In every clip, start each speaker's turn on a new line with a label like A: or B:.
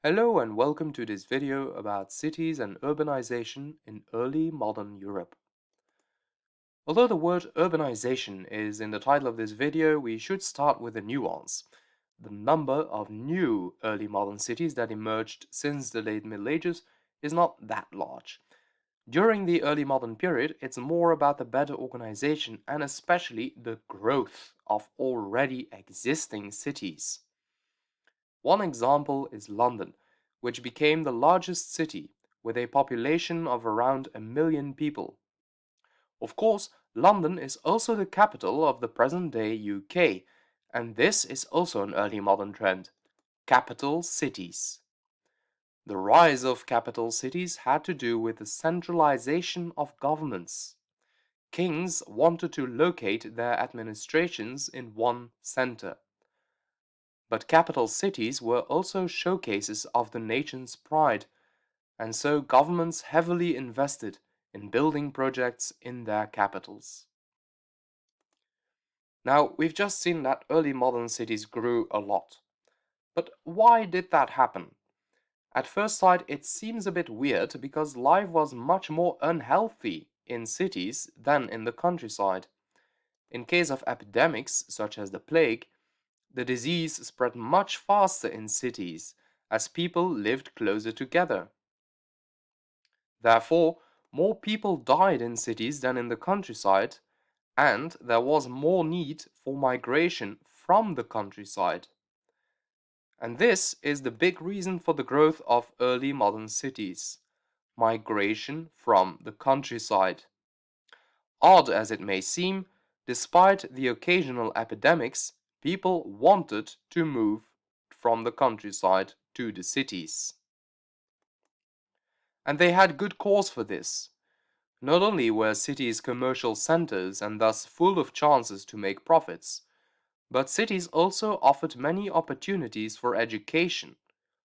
A: Hello and welcome to this video about cities and urbanization in early modern Europe. Although the word urbanization is in the title of this video, we should start with a nuance. The number of new early modern cities that emerged since the late Middle Ages is not that large. During the early modern period, it's more about the better organization and especially the growth of already existing cities. One example is London, which became the largest city with a population of around 1 million people. Of course, London is also the capital of the present-day UK, and this is also an early modern trend: capital cities. The rise of capital cities had to do with the centralization of governments. Kings wanted to locate their administrations in one center. But capital cities were also showcases of the nation's pride, and so governments heavily invested in building projects in their capitals. Now, we've just seen that early modern cities grew a lot. But why did that happen? At first sight, it seems a bit weird because life was much more unhealthy in cities than in the countryside. In case of epidemics, such as the plague, the disease spread much faster in cities, as people lived closer together. Therefore, more people died in cities than in the countryside, and there was more need for migration from the countryside. And this is the big reason for the growth of early modern cities: migration from the countryside. Odd as it may seem, despite the occasional epidemics, people wanted to move from the countryside to the cities. And they had good cause for this. Not only were cities commercial centers and thus full of chances to make profits, but cities also offered many opportunities for education,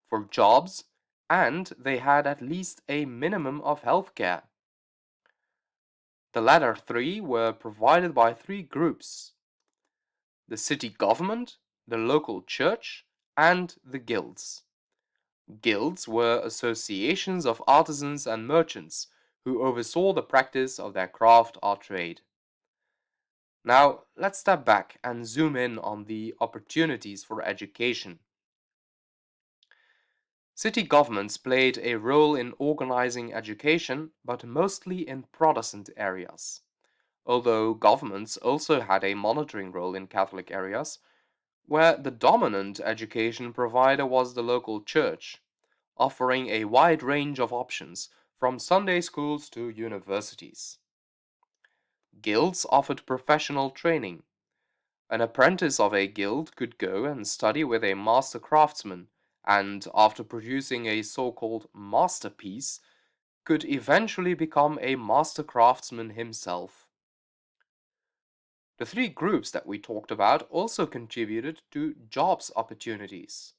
A: for jobs, and they had at least a minimum of healthcare. The latter three were provided by three groups: the city government, the local church, and the guilds. Guilds were associations of artisans and merchants who oversaw the practice of their craft or trade. Now, let's step back and zoom in on the opportunities for education. City governments played a role in organizing education, but mostly in Protestant areas, although governments also had a monitoring role in Catholic areas, where the dominant education provider was the local church, offering a wide range of options, from Sunday schools to universities. Guilds offered professional training. An apprentice of a guild could go and study with a master craftsman, and after producing a so-called masterpiece, could eventually become a master craftsman himself. The three groups that we talked about also contributed to jobs opportunities.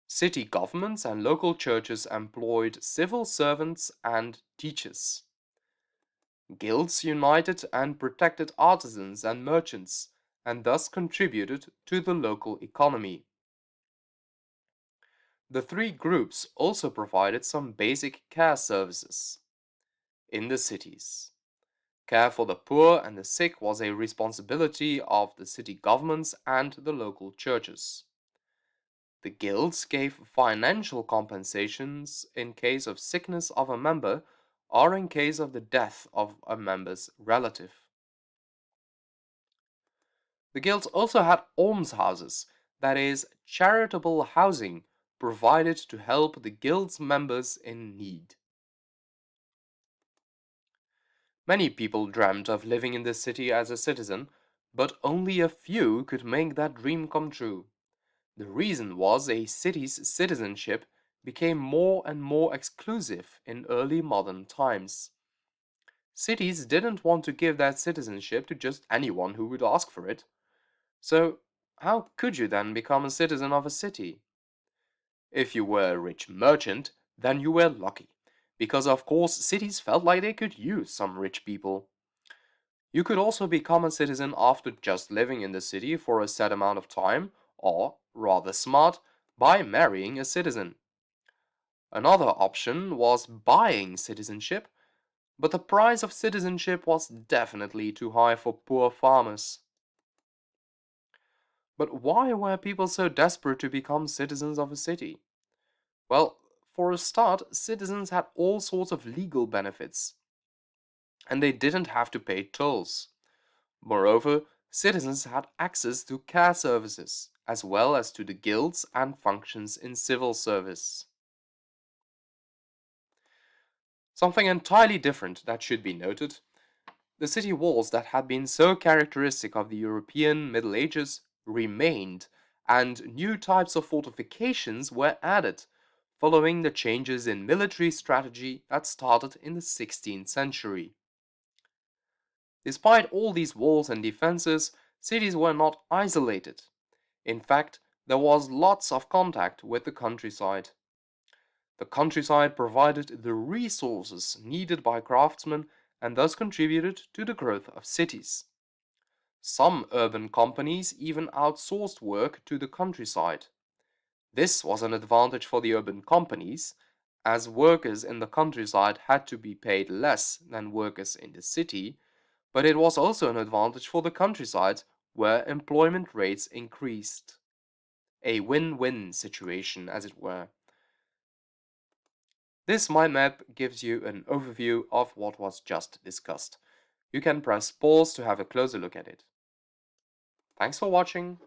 A: City governments and local churches employed civil servants and teachers. Guilds united and protected artisans and merchants, and thus contributed to the local economy. The three groups also provided some basic care services in the cities. Care for the poor and the sick was a responsibility of the city governments and the local churches. The guilds gave financial compensations in case of sickness of a member or in case of the death of a member's relative. The guilds also had almshouses, that is, charitable housing provided to help the guild's members in need. Many people dreamt of living in this city as a citizen, but only a few could make that dream come true. The reason was a city's citizenship became more and more exclusive in early modern times. Cities didn't want to give that citizenship to just anyone who would ask for it. So, how could you then become a citizen of a city? If you were a rich merchant, then you were lucky, because of course cities felt like they could use some rich people. You could also become a citizen after just living in the city for a set amount of time, or, rather smart, by marrying a citizen. Another option was buying citizenship, but the price of citizenship was definitely too high for poor farmers. But why were people so desperate to become citizens of a city? Well, for a start, citizens had all sorts of legal benefits, and they didn't have to pay tolls. Moreover, citizens had access to care services, as well as to the guilds and functions in civil service. Something entirely different that should be noted: the city walls that had been so characteristic of the European Middle Ages remained, and new types of fortifications were added, following the changes in military strategy that started in the 16th century. Despite all these walls and defenses, cities were not isolated. In fact, there was lots of contact with the countryside. The countryside provided the resources needed by craftsmen and thus contributed to the growth of cities. Some urban companies even outsourced work to the countryside. This was an advantage for the urban companies, as workers in the countryside had to be paid less than workers in the city, but it was also an advantage for the countryside, where employment rates increased. A win-win situation, as it were. This mind map gives you an overview of what was just discussed. You can press pause to have a closer look at it. Thanks for watching.